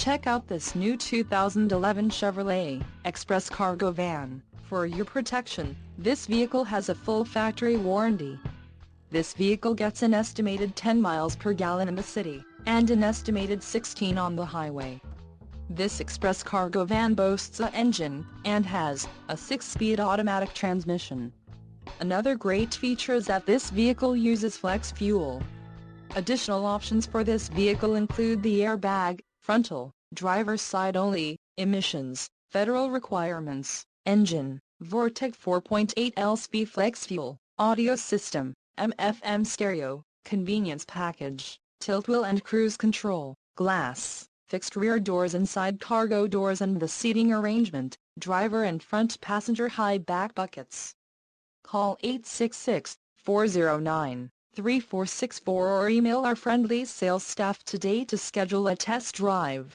Check out this new 2011 Chevrolet Express Cargo Van. For your protection, this vehicle has a full factory warranty. This vehicle gets an estimated 10 miles per gallon in the city, and an estimated 16 on the highway. This Express Cargo Van boasts an engine, and has a 6-speed automatic transmission. Another great feature is that this vehicle uses flex fuel. Additional options for this vehicle include the airbag, frontal, driver's side only, emissions, federal requirements, engine, Vortec 4.8 LSP flex fuel, audio system, AM/FM stereo, convenience package, tilt wheel and cruise control, glass, fixed rear doors and side cargo doors, and the seating arrangement, driver and front passenger high back buckets. Call 866-409-3464 or email our friendly sales staff today to schedule a test drive.